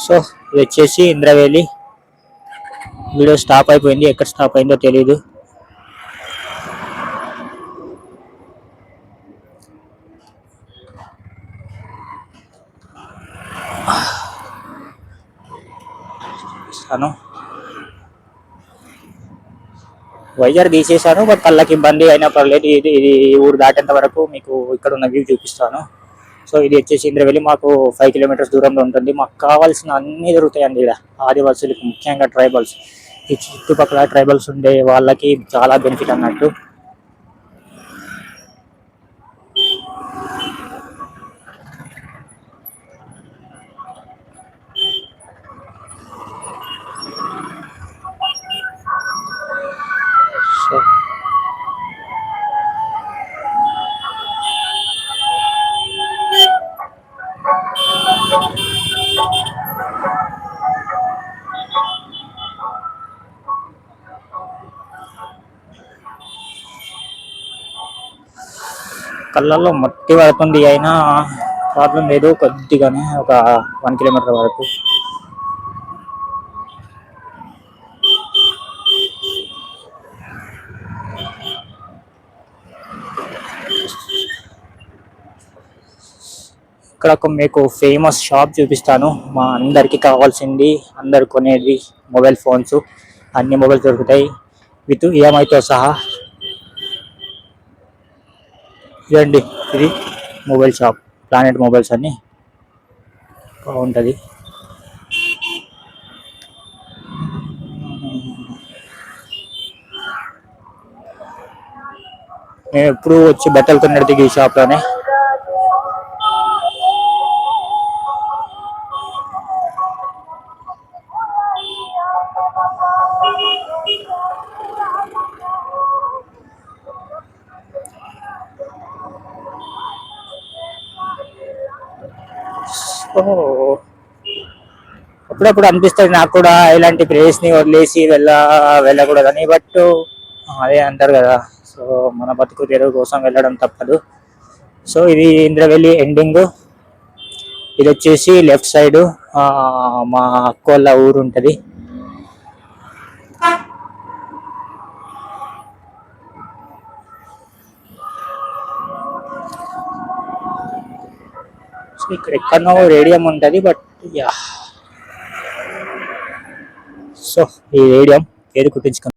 So ఇది వచ్చేసి Indravelli. Video stop అయిపోయింది, ఎక్కడ స్టాప్ అయిందో తెలీదు. వైజాగ్ తీసేసాను, బట్ కళ్ళకి ఇబ్బంది అయినా పర్లేదు. ఇది ఊరు దాటేంత వరకు మీకు ఇక్కడ ఉన్న వ్యూ చూపిస్తాను. సో ఇది వచ్చేసి ఇంద్రవెల్లి, మాకు 5 కిలోమీటర్స్ దూరంలో ఉంటుంది. మాకు కావాల్సిన అన్ని దొరుకుతాయండి ఇక్కడ. ఆదివాసులకు ముఖ్యంగా ట్రైబల్స్, ఈ చుట్టుపక్కల ట్రైబల్స్ ఉండే వాళ్ళకి చాలా బెనిఫిట్ అన్నట్టు. సో కళ్ళల్లో మట్టి పడుతుంది, అయినా ప్రాబ్లం లేదు. కొద్దిగానే ఒక 1 కిలోమీటర్ వరకు. ఇక్కడ మీకు ఫేమస్ షాప్ చూపిస్తాను. మా అందరికి కావాల్సింది, అందరు కొనేది మొబైల్ ఫోన్స్. అన్ని మొబైల్స్ దొరుకుతాయి విత్ ఈఎంఐతో సహా. ఇదండి, ఇది మొబైల్ షాప్, ప్లానెట్ మొబైల్స్ అని బాగుంటుంది. మేము ఎప్పుడు వచ్చి బట్టలు కొన్నది ఈ షాప్లోనే. అప్పుడప్పుడు అనిపిస్తుంది నాకు కూడా ఇలాంటి ప్లేస్ ని వదిలేసి వెళ్ళకూడదని, బట్ అదే అంటారు కదా, సో మన బతుకు తెరువు కోసం వెళ్ళడం తప్పదు. సో ఇది ఇంద్రవెల్లి ఎండింగ్. ఇది వచ్చేసి లెఫ్ట్ సైడ్ మా అక్కోళ్ళ ఊరు ఉంటుంది. సో ఇక్కడ ఎక్కడనో రేడియం ఉంటుంది, బట్ యా. సో ఈ రేడియం ఏది కుట్టించుకున్నాం.